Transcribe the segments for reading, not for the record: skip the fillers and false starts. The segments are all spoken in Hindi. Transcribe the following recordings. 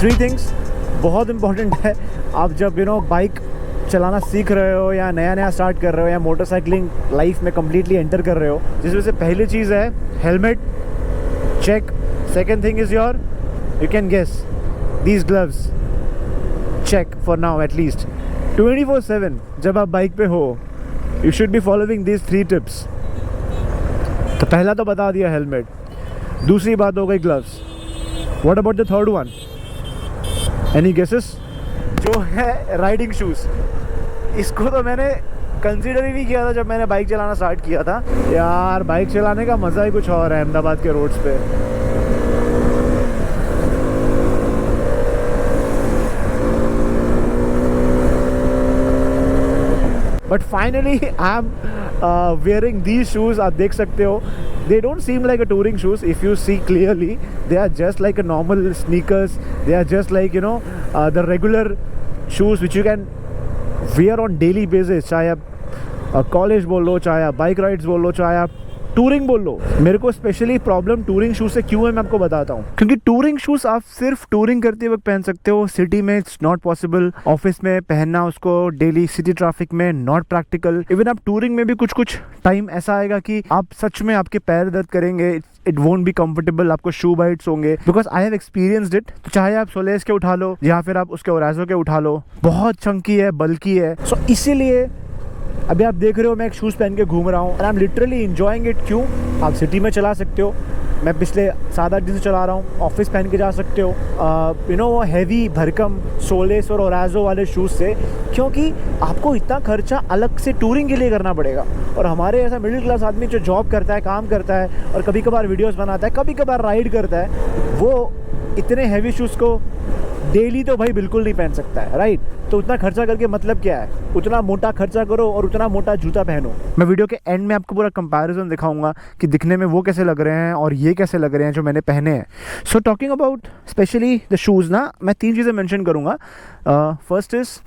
3 थिंग्स बहुत इंपॉर्टेंट है। आप जब बाइक चलाना सीख रहे हो या नया स्टार्ट कर रहे हो या मोटरसाइकिलिंग लाइफ में कम्प्लीटली एंटर कर रहे हो, जिसमें से पहली चीज़ है helmet check. Second thing is you can guess these gloves check for now at least 24/7 जब आप बाइक पे हो you should be following these 3 tips. तो पहला तो बता दिया हेलमेट, दूसरी बात हो गई gloves. What about the third one? Any guesses? जो है राइडिंग शूज़। इसको तो मैंने कंसिडर ही नहीं किया था जब मैंने बाइक चलाना स्टार्ट किया था। यार बाइक चलाने का मज़ा ही कुछ और है अहमदाबाद के रोड्स पे। But finally I am wearing these shoes। आप देख सकते हो they don't seem like a touring shoes if you see clearly, they are just like a normal sneakers, they are just like the regular shoes which you can wear on daily basis, चाहे आप कॉलेज बोल लो, चाहे आप बाइक राइड्स बोल लो, चाहे आप टूरिंग बोल लो। मेरे को स्पेशली प्रॉब्लम टूरिंग शूज़ से क्यों है मैं आपको बताता हूँ। क्योंकि टूरिंग शूज़ आप सिर्फ टूरिंग करते वक्त पहन सकते हो, सिटी में इट्स नॉट पॉसिबल, ऑफिस में पहनना उसको डेली सिटी ट्रैफिक में नॉट प्रैक्टिकल। इवन आप टूरिंग में भी कुछ टाइम ऐसा आएगा कि आप सच में आपके पैर दर्द करेंगे, इट वोंट बी कंफर्टेबल, आपको शू बाइट्स होंगे। Because I have experienced it. तो चाहे आप सोलेस के उठा लो या फिर आप उसके ओराजो के उठा लो, बहुत चंकी है, बल्कि है। सो इसीलिए अभी आप देख रहे हो मैं एक शूज़ पहन के घूम रहा हूँ और I am literally enjoying it. क्यों? आप सिटी में चला सकते हो, मैं पिछले 7-8 दिन से चला रहा हूँ, ऑफिस पहन के जा सकते हो वो हैवी भरकम सोलेस और ओराजो वाले शूज़ से, क्योंकि आपको इतना खर्चा अलग से टूरिंग के लिए करना पड़ेगा। और हमारे ऐसा मिडिल क्लास आदमी जो जॉब करता है, काम करता है और कभी कभार वीडियोस बनाता है, कभी कभार राइड करता है, वो इतने हैवी शूज़ को डेली तो भाई बिल्कुल नहीं पहन सकता है, राइट? तो उतना खर्चा करके मतलब क्या है? उतना मोटा खर्चा करो और उतना मोटा जूता पहनो। मैं वीडियो के एंड में आपको पूरा कंपैरिजन दिखाऊंगा कि दिखने में वो कैसे लग रहे हैं और ये कैसे लग रहे हैं जो मैंने पहने हैं। सो talking about specially the shoes ना, मैं 3 चीज़ें मेंशन करूँगा। फर्स्ट इज़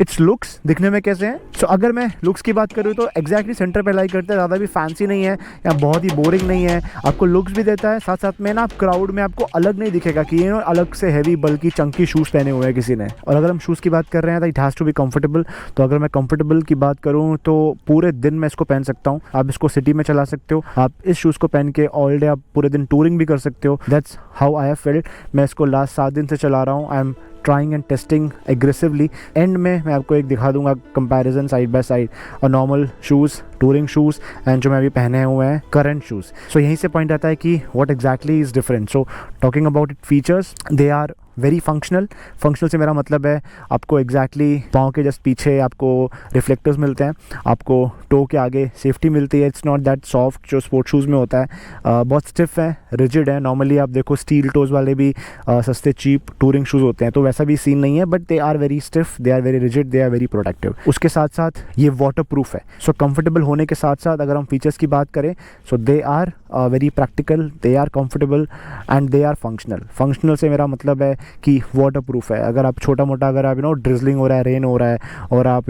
इट्स लुक्स, दिखने में कैसे हैं। सो अगर मैं लुक्स की बात करूँ तो एग्जैक्टली सेंटर पे लाइक करते हैं, ज़्यादा भी फैंसी नहीं है या बहुत ही बोरिंग नहीं है, आपको लुक्स भी देता है, साथ साथ में ना आप क्राउड में आपको अलग नहीं दिखेगा कि अलग से हैवी बल्कि चंकी शूज़ पहने हुए हैं किसी ने। और अगर हम शूज़ की बात कर रहे हैं तो it has to be comfortable. तो अगर मैं कंफर्टेबल की बात करूँ तो पूरे दिन मैं इसको पहन सकता हूँ। आप इसको सिटी में चला सकते हो, आप इस शूज़ को पहन के ऑल डे आप पूरे दिन टूरिंग भी कर सकते हो। That's how I have felt. मैं इसको लास्ट 7 दिन से चला रहा हूँ। I am trying and testing aggressively. And में मैं आपको एक दिखा दूंगा कंपैरिजन साइड बाय साइड और normal shoes, touring shoes and जो मैं अभी पहने हुए हैं करंट शूज़। सो यहीं से पॉइंट आता है कि what exactly is different. So talking about it features, they are very functional. Functional से मेरा मतलब है आपको एग्जैक्टली पाँव के जस्ट पीछे आपको रिफ्लेक्टर्स मिलते हैं, आपको टो के आगे सेफ्टी मिलती है। इट्स नॉट दैट सॉफ्ट जो स्पोर्ट शूज़ में होता है, बहुत स्टिफ है, रिजिड है। नॉर्मली आप देखो स्टील टोज़ वाले भी सस्ते चीप टूरिंग शूज़ होते हैं, तो वैसा भी सीन नहीं है, but they are very stiff, they are very rigid, they are very protective. उसके साथ साथ ये वाटर प्रूफ है। सो कंफर्टेबल होने के साथ साथ अगर हम फीचर्स की बात करें, so they are very practical, they are comfortable and they are functional. Functional से मेरा मतलब है कि वाटर प्रूफ है। अगर आप छोटा मोटा अगर आप ड्रिजलिंग हो रहा है, रेन हो रहा है और आप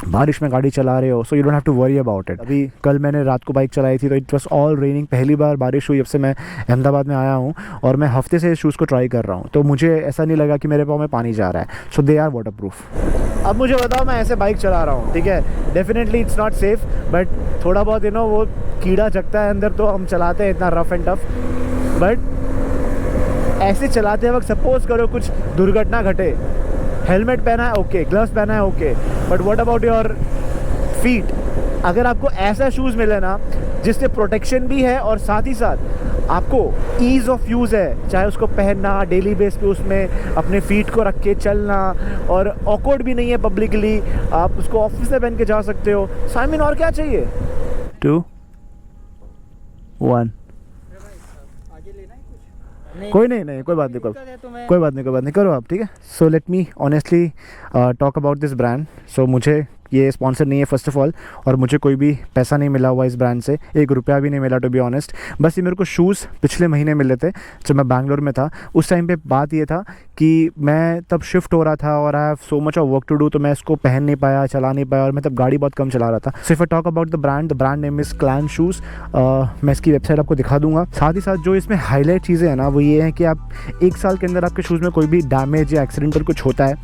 बारिश में गाड़ी चला रहे हो, so you don't have to worry about it. अभी कल मैंने रात को बाइक चलाई थी तो इट वाज ऑल रेनिंग, पहली बार बारिश हुई जब से मैं अहमदाबाद में आया हूँ और मैं हफ्ते से इस शूज़ को ट्राई कर रहा हूँ, तो मुझे ऐसा नहीं लगा कि मेरे पाँव में पानी जा रहा है। सो दे आर वाटर प्रूफ। अब मुझे बताओ, मैं ऐसे बाइक चला रहा हूँ, ठीक है, definitely it's not safe, but थोड़ा बहुत वो कीड़ा जगता है अंदर तो हम चलाते हैं इतना रफ एंड टफ। बट ऐसे चलाते वक्त सपोज करो कुछ दुर्घटना घटे, हेलमेट पहना है ओके, ग्लव्स पहना है okay, but what about your feet? अगर आपको ऐसा शूज़ मिले ना जिससे प्रोटेक्शन भी है और साथ ही साथ आपको ईज़ ऑफ यूज़ है, चाहे उसको पहनना डेली बेस पे, उसमें अपने फीट को रख के चलना और ऑकवर्ड भी नहीं है पब्लिकली, आप उसको ऑफिस में पहन के जा सकते हो। साइमन और क्या चाहिए? 2 1 कोई नहीं, कोई बात नहीं, करो आप, ठीक है। So let me honestly talk about this brand. So मुझे ये स्पॉन्सर नहीं है फर्स्ट ऑफ ऑल, और मुझे कोई भी पैसा नहीं मिला हुआ इस ब्रांड से, 1 रुपया भी नहीं मिला टू बी ऑनेस्ट। बस ये मेरे को शूज़ पिछले महीने मिले थे जब मैं बैंगलोर में था। उस टाइम पे बात ये था कि मैं तब शिफ्ट हो रहा था और I have so much of work to do, तो मैं इसको पहन नहीं पाया, चला नहीं पाया, और मैं तब गाड़ी बहुत कम चला रहा था. So if I talk about the brand name is clan shoes. मैं इसकी वेबसाइट आपको दिखा दूंगा. साथ ही साथ जो इसमें हाईलाइट चीज़ें हैं ना वो ये है कि आप 1 साल के अंदर आपके शूज़ में कोई भी डैमेज या एक्सीडेंटल कुछ होता है,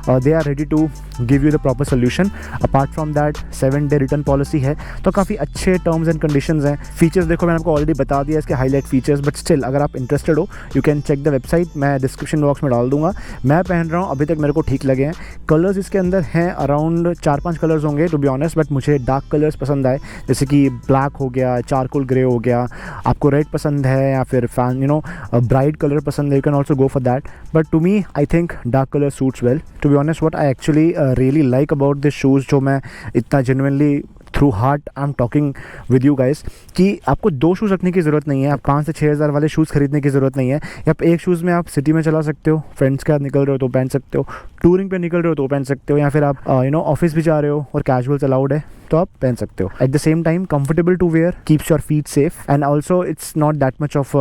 they are ready to give you the proper solution. Apart from that 7-day return policy है. तो काफ़ी अच्छे टर्म्स एंड कंडीशंस हैं. फीचर्स देखो मैंने आपको ऑलरेडी बता दिया इसके हाईलाइट फीचर्स, बट स्टिल अगर आप इंटरेस्टेड हो you can check the website. मैं डिस्क्रिप्शन बॉक्स में डाल दूंगा. मैं पहन रहा हूँ, अभी तक मेरे को ठीक लगे हैं. कलर्स इसके अंदर हैं अराउंड 4-5 कलर्स होंगे टू बी ऑनेस्ट, बट मुझे डार्क कलर्स पसंद आए, जैसे कि ब्लैक हो गया, चारकोल ग्रे हो गया. आपको रेड पसंद है या फिर ब्राइट कलर पसंद है, you can also go for that. But to me I think dark colour suits well. To be honest what I actually really like about this shoes, जो मैं इतना genuinely through heart I am talking with you guys, कि आपको 2 शूज़ रखने की ज़रूरत नहीं है. आप 5 से 6 हज़ार वाले शूज़ खरीदने की ज़रूरत नहीं है. आप एक शूज़ में आप सिटी में चला सकते हो, फ्रेंड्स के साथ निकल रहे हो तो पहन सकते हो, टूरिंग पे निकल रहे हो तो पहन सकते हो, या फिर आप ऑफिस भी जा रहे हो और कैजुअल्स अलाउड है तो आप पहन सकते हो. At the same time comfortable to wear, keeps your feet safe, and also it's not that much of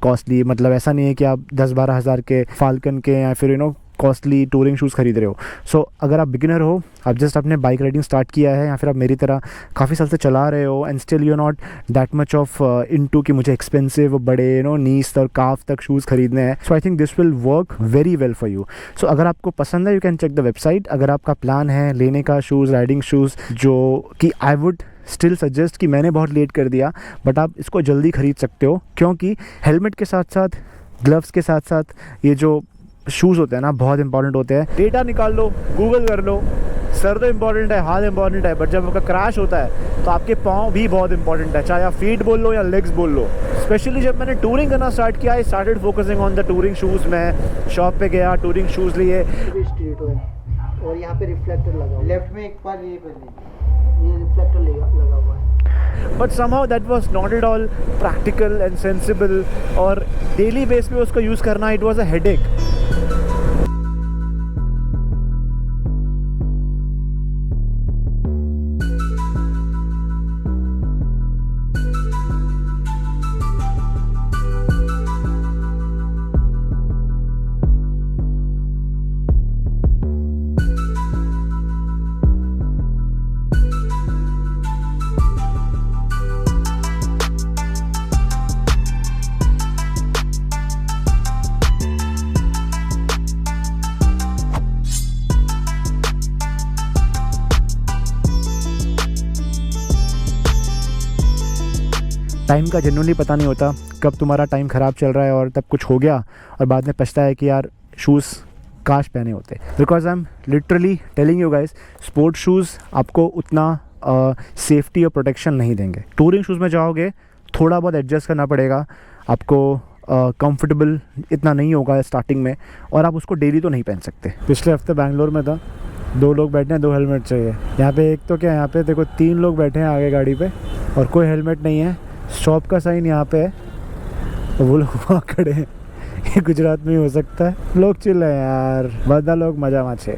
costly. मतलब ऐसा नहीं है कि आप 10-12 हज़ार के फाल्कन के या फिर कॉस्टली टूरिंग शूज़ खरीद रहे हो. सो अगर आप बिगिनर हो, आप जस्ट अपने बाइक राइडिंग स्टार्ट किया है, या फिर आप मेरी तरह काफ़ी साल से चला रहे हो and still you not that much of into कि मुझे एक्सपेंसिव बड़े नीस और काफ तक शूज़ खरीदने हैं, so I think this will work very well for you. So अगर आपको पसंद है you can check the website. अगर आपका प्लान है लेने का शूज़, राइडिंग शूज़, जो कि आई वुड स्टिल सजेस्ट कि मैंने बहुत लेट कर दिया, बट आप इसको जल्दी खरीद सकते हो, क्योंकि हेलमेट के साथ साथ, ग्लव्स के साथ साथ ये जो शूज़ होते हैं ना बहुत इंपॉर्टेंट होते हैं. डेटा निकाल लो, गूगल कर लो, सर तो इम्पॉर्टेंट है, हाथ इम्पॉर्टेंट है, बट जब आपका क्रैश होता है तो आपके पाँव भी बहुत इंपॉर्टेंट है, चाहे आप फीट बोल लो या लेग्स बोल लो. स्पेशली जब मैंने टूरिंग करना स्टार्ट किया, I started focusing on the touring shoes. मैं शॉप पे गया, टूरिंग शूज़ लिए. स्ट्रीट है और यहाँ पे रिफ्लेक्टर लगा हुआ है, लेफ्ट में एक बार ये रिफ्लेक्टर लगा हुआ है. But somehow that was not at all practical and sensible, और डेली बेस पे उसको यूज़ करना it was a headache. Time का जेन्युइनली पता नहीं होता कब तुम्हारा टाइम ख़राब चल रहा है और तब कुछ हो गया और बाद में पछता है कि यार शूज़ काश पहने होते. Because I am literally telling you guys, sport shoes आपको उतना सेफ्टी और प्रोटेक्शन नहीं देंगे. टूरिंग शूज़ में जाओगे थोड़ा बहुत एडजस्ट करना पड़ेगा आपको, कंफर्टेबल इतना नहीं होगा स्टार्टिंग में, और आप उसको डेली तो नहीं पहन सकते. पिछले हफ्ते बैंगलोर में था, 2 लोग बैठे हैं, 2 हेलमेट चाहिए. यहाँ पे एक तो क्या, यहाँ पे देखो 3 लोग बैठे हैं आगे गाड़ी पे और कोई हेलमेट नहीं है. शॉप का साइन यहाँ पे है, वो लोग वहाँ खड़े हैं. ये गुजरात में ही हो सकता है. लोग चिल है यार, बदा लोग मजा माचे.